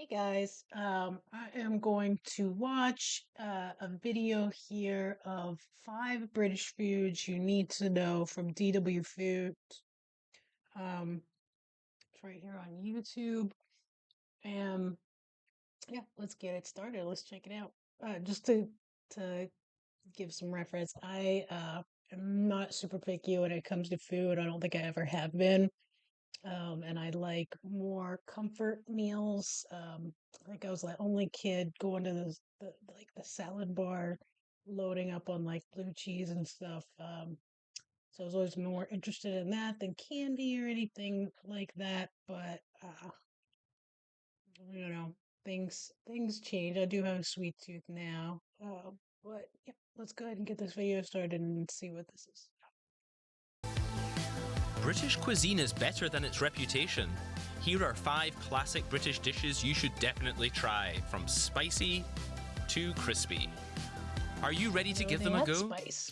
Hey guys, I am going to watch a video here of 5 British foods you need to know from DW Food. It's right here on YouTube. And yeah, let's get it started. Let's check it out. Just to give some reference, I am not super picky when it comes to food. I don't think I ever have been. And I like more comfort meals. I think I was the only kid going to the salad bar, loading up on like blue cheese and stuff. So I was always more interested in that than candy or anything like that. But you know, things change. I do have a sweet tooth now. But yeah, let's go ahead and get this video started and see what this is. British cuisine is better than its reputation. Here are 5 classic British dishes you should definitely try, from spicy to crispy. Are you ready to give them a go? Spice.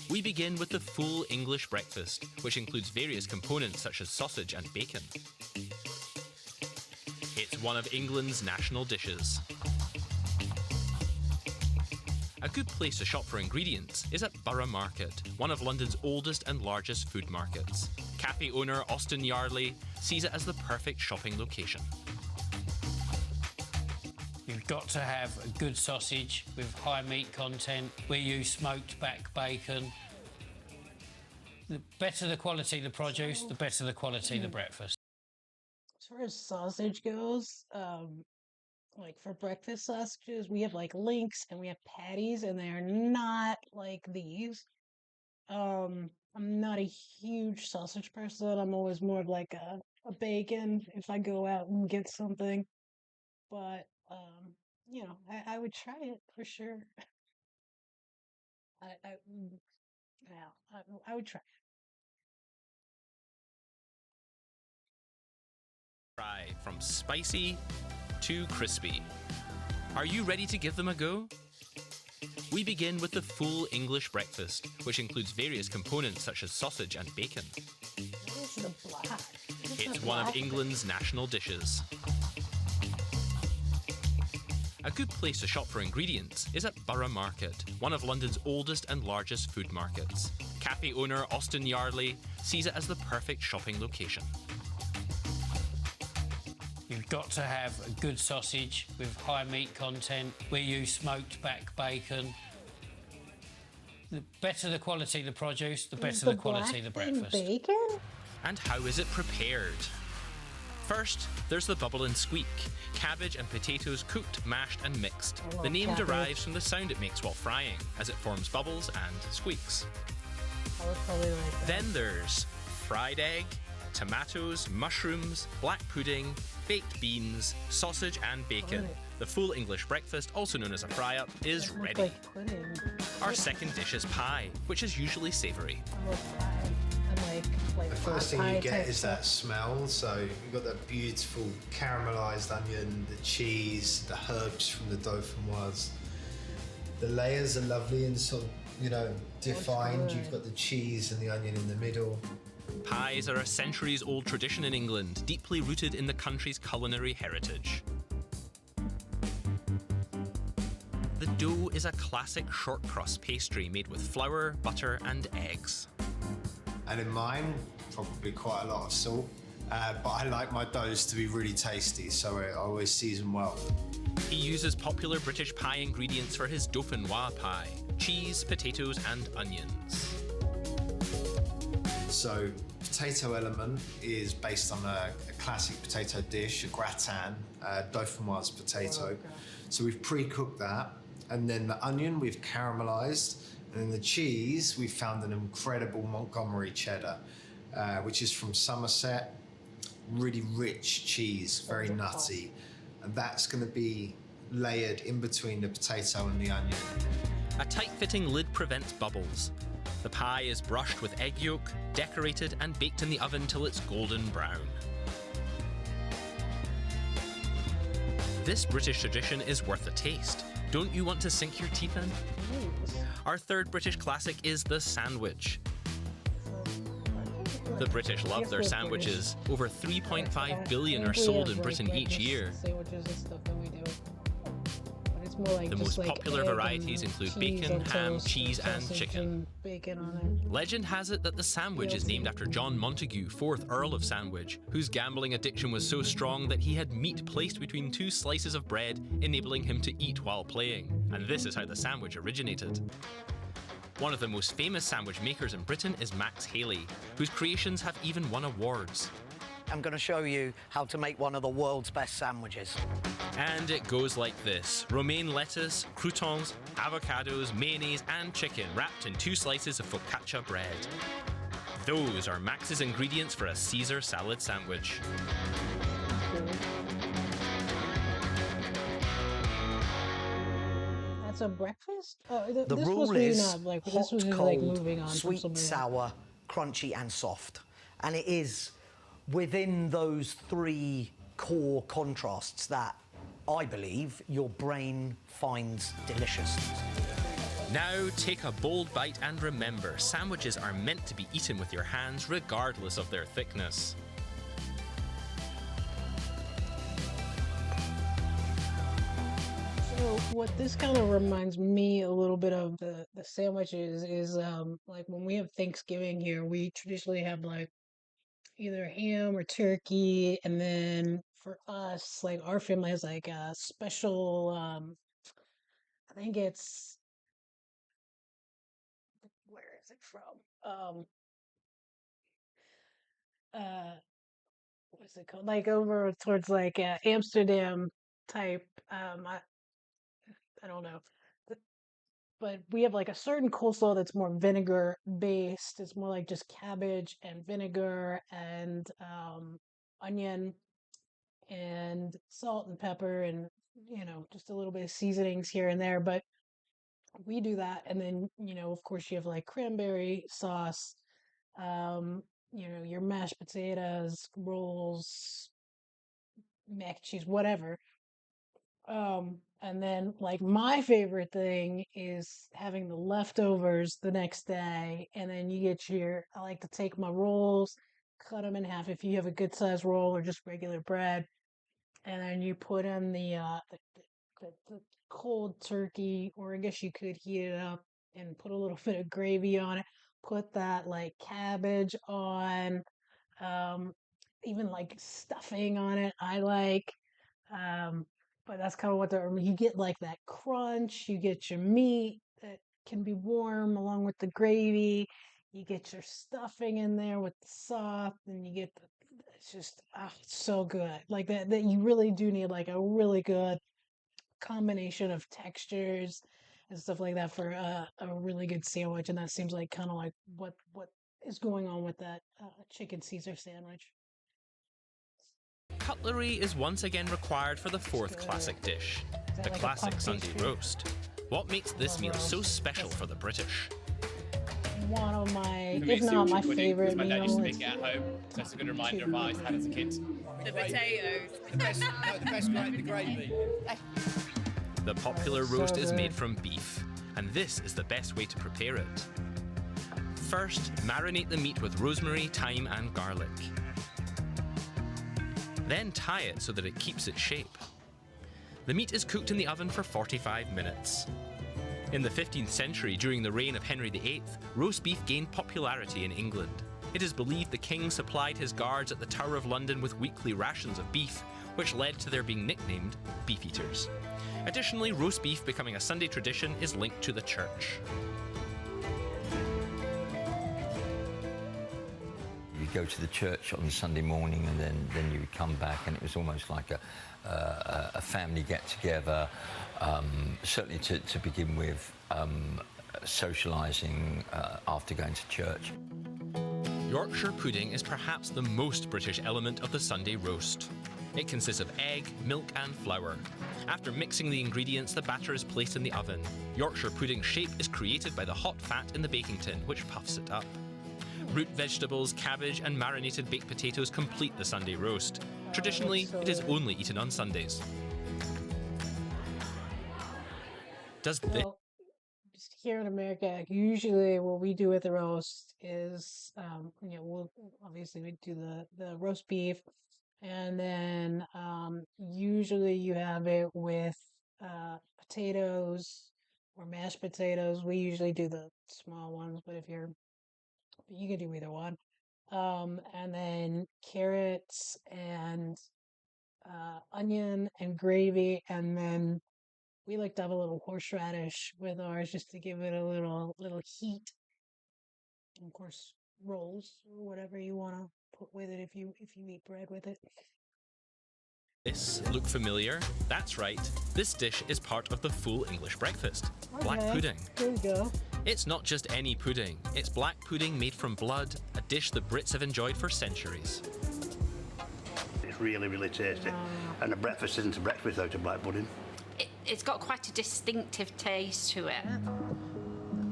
We begin with the full English breakfast, which includes various components such as sausage and bacon. It's one of England's national dishes. A good place to shop for ingredients is at Borough Market, one of London's oldest and largest food markets. Cafe owner Austin Yardley sees it as the perfect shopping location. You've got to have a good sausage with high meat content. We use smoked back bacon. The better the quality the produce, the better the quality the breakfast. As far as sausage goes, like for breakfast sausages, we have like links and we have patties, and they are not like these. I'm not a huge sausage person. I'm always more of like a bacon if I go out and get something. But I would try it for sure. I would try. Try from spicy to crispy. Are you ready to give them a go? We begin with the full English breakfast, which includes various components such as sausage and bacon. What is the black? It's one of England's national dishes. A good place to shop for ingredients is at Borough Market, one of London's oldest and largest food markets. Cafe owner Austin Yardley sees it as the perfect shopping location. You've got to have a good sausage with high meat content. We use smoked back bacon. The better the quality the produce, the better the quality the breakfast. Bacon? And how is it prepared? First, there's the bubble and squeak. Cabbage and potatoes cooked, mashed and mixed. The name cabbage. derives from the sound it makes while frying, as it forms bubbles and squeaks. I would probably like that. Then there's fried egg, tomatoes, mushrooms, black pudding, baked beans, sausage and bacon. The full English breakfast, also known as a fry-up, is Looks ready. like pudding. Our second dish is pie, which is usually savoury. I love pie. I like The first thing pie you get type is that smell. So you've got that beautiful caramelized onion, the cheese, the herbs from the dauphinoise. The layers are lovely and sort of, defined. good. You've got the cheese and the onion in the middle. Pies are a centuries-old tradition in England, deeply rooted in the country's culinary heritage. The dough is a classic short crust pastry made with flour, butter and eggs. And in mine, probably quite a lot of salt. But I like my doughs to be really tasty, so I always season well. He uses popular British pie ingredients for his dauphinoise pie: cheese, potatoes and onions. So potato element is based on a classic potato dish, a gratin, dauphinoise potato. So we've pre-cooked that, and then the onion we've caramelized, and then the cheese we've found an incredible Montgomery cheddar, which is from Somerset. Really rich cheese, very nutty, and that's going to be layered in between the potato and the onion. A tight-fitting lid prevents bubbles. The pie is brushed with egg yolk, decorated and baked in the oven till it's golden brown. This British tradition is worth a taste. Don't you want to sink your teeth in? Our third British classic is the sandwich. The British love their sandwiches. Over 3.5 billion are sold in Britain each year. Sandwiches and stuff that we do. But it's more like The just most like popular egg varieties and include cheese bacon, on ham, toast, cheese, and sausage chicken. Bacon on it. Legend has it that the sandwich is named after John Montagu, 4th Earl of Sandwich, whose gambling addiction was so strong that he had meat placed between two slices of bread, enabling him to eat while playing. And this is how the sandwich originated. One of the most famous sandwich makers in Britain is Max Haley, whose creations have even won awards. I'm going to show you how to make one of the world's best sandwiches. And it goes like this: romaine lettuce, croutons, avocados, mayonnaise and chicken wrapped in 2 slices of focaccia bread. Those are Max's ingredients for a Caesar salad sandwich. That's a breakfast? The this rule was really is not, like, hot, this was just, cold, like, moving on from sweet, something else. sour, crunchy and soft. And it is within those 3 core contrasts that I believe your brain finds delicious. Now take a bold bite and remember, sandwiches are meant to be eaten with your hands regardless of their thickness. So what this kind of reminds me a little bit of the sandwiches is like when we have Thanksgiving here, we traditionally have like either ham or turkey, and then for us, like our family has like a special I think it's where is it from? Uh what is it called? Like over towards like Amsterdam type I don't know. But we have like a certain coleslaw that's more vinegar based. It's more like just cabbage and vinegar and onion and salt and pepper and just a little bit of seasonings here and there. But we do that, and then of course you have like cranberry sauce, your mashed potatoes, rolls, mac and cheese, whatever. And then like my favorite thing is having the leftovers the next day, and then you get I like to take my rolls, cut them in half if you have a good sized roll or just regular bread, and then you put in the cold turkey, or I guess you could heat it up and put a little bit of gravy on it. Put that like cabbage on, um, even like stuffing on it. I like. Um, but that's kind of what you get like that crunch, you get your meat that can be warm along with the gravy, you get your stuffing in there with the sauce, and you get it's just it's so good. Like that you really do need like a really good combination of textures and stuff like that for a really good sandwich, and that seems like kind of like what is going on with that chicken Caesar sandwich. Cutlery is once again required for the 4th classic dish, the like a classic puff Sunday pastry? roast. What makes this meal so special for the British? One of my, For me, if it's not my silver pudding, favorite because my dad meal. used to make it at home, so it's a good reminder of what I had as a kid. The potatoes. The best the gravy. The popular So roast is good. made from beef, and this is the best way to prepare it. First, marinate the meat with rosemary, thyme, and garlic. Then tie it so that it keeps its shape. The meat is cooked in the oven for 45 minutes. In the 15th century, during the reign of Henry VIII, roast beef gained popularity in England. It is believed the king supplied his guards at the Tower of London with weekly rations of beef, which led to their being nicknamed beef eaters. Additionally, roast beef becoming a Sunday tradition is linked to the church. You go to the church on Sunday morning, and then you would come back, and it was almost like a family get-together, certainly to begin with, socialising after going to church. Yorkshire pudding is perhaps the most British element of the Sunday roast. It consists of egg, milk and flour. After mixing the ingredients, the batter is placed in the oven. Yorkshire pudding shape is created by the hot fat in the baking tin, which puffs it up. Root vegetables, cabbage and marinated baked potatoes complete the Sunday roast. Traditionally, it is only eaten on Sundays. Does this... Well, just here in America, usually what we do with the roast is, we'll obviously we do the roast beef, and then usually you have it with potatoes or mashed potatoes. We usually do the small ones, but you can do either one. And then carrots and onion and gravy, and then we like to have a little horseradish with ours just to give it a little heat. And of course, rolls or whatever you want to put with it if you eat bread with it. This look familiar? That's right. This dish is part of the full English breakfast. Black Okay, pudding. There you go. It's not just any pudding. It's black pudding made from blood, a dish the Brits have enjoyed for centuries. It's really, really tasty. And a breakfast isn't a breakfast without a black pudding. It's got quite a distinctive taste to it.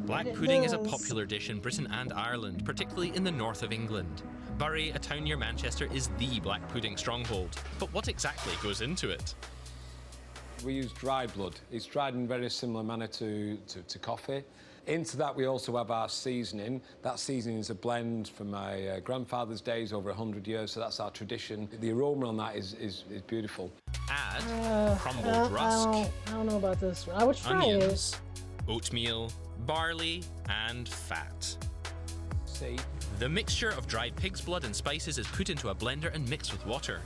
Black It pudding is a does. popular dish in Britain and Ireland, particularly in the north of England. Bury, a town near Manchester, is the black pudding stronghold. But what exactly goes into it? We use dried blood. It's dried in a very similar manner to coffee. Into that we also have our seasoning. That seasoning is a blend from my grandfather's days, over 100 years, so that's our tradition. The aroma on that is beautiful. Add crumbled rusk, I don't know about this one. I would try it. onions, oatmeal, barley, and fat. See? The mixture of dried pig's blood and spices is put into a blender and mixed with water.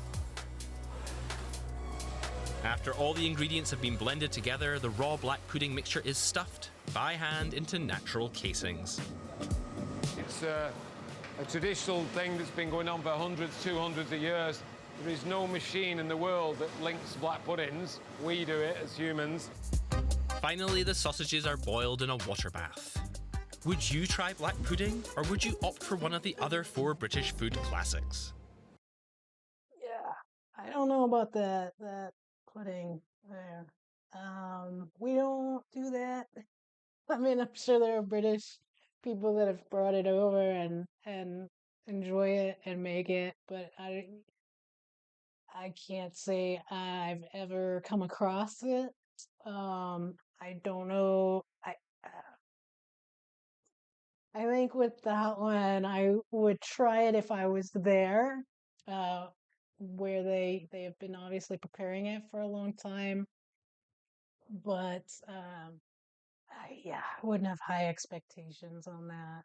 After all the ingredients have been blended together, the raw black pudding mixture is stuffed by hand into natural casings. It's a traditional thing that's been going on for hundreds, 200s of years. There is no machine in the world that links black puddings. We do it as humans. Finally, the sausages are boiled in a water bath. Would you try black pudding, or would you opt for one of the other 4 British food classics? Yeah, I don't know about that pudding there. We don't do that. I mean, I'm sure there are British people that have brought it over and enjoy it and make it, but I can't say I've ever come across it. I don't know. I think with that one, I would try it if I was there, uh, where they have been obviously preparing it for a long time. But I wouldn't have high expectations on that.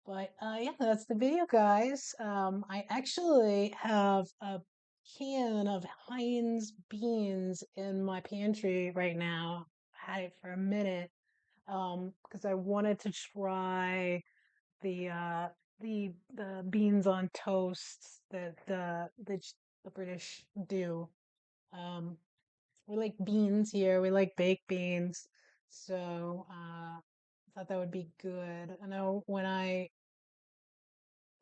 But yeah, that's the video, guys. I actually have a can of Heinz beans in my pantry right now. Had it for a minute because I wanted to try the uh the beans on toast that the British do. Um, we like beans here. We like baked beans. So I thought that would be good. I know when I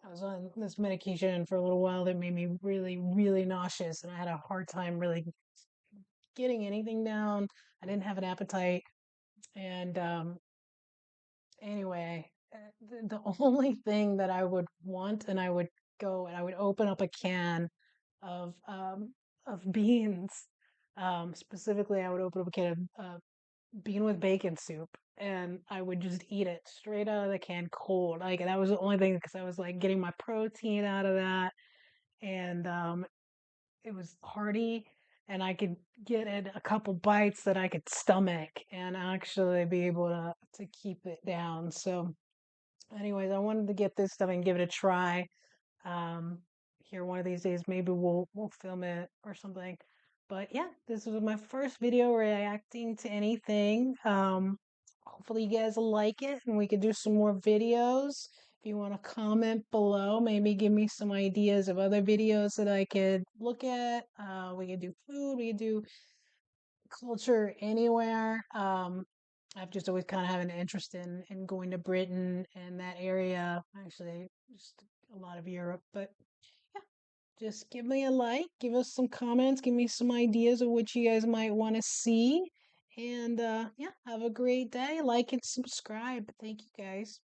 was on this medication for a little while that made me really, really nauseous, and I had a hard time really getting anything down. I didn't have an appetite, and anyway, the only thing that I would want, and I would go and I would open up a can of beans. Specifically, I would open up a can of bean with bacon soup, and I would just eat it straight out of the can cold. Like that was the only thing because I was like getting my protein out of that, and it was hearty, and I could get it a couple bites that I could stomach and actually be able to keep it down. So, anyways, I wanted to get this stuff and give it a try. Um, Here one of these days, maybe we'll film it or something. But yeah, this was my first video reacting to anything. Hopefully you guys like it and we could do some more videos. If you want to comment below, maybe give me some ideas of other videos that I could look at. We could do food, we could do culture anywhere. I've just always kind of had an interest in going to Britain and that area. Actually, just a lot of Europe. But yeah, just give me a like, give us some comments, give me some ideas of what you guys might want to see. And yeah, have a great day. Like and subscribe. Thank you guys.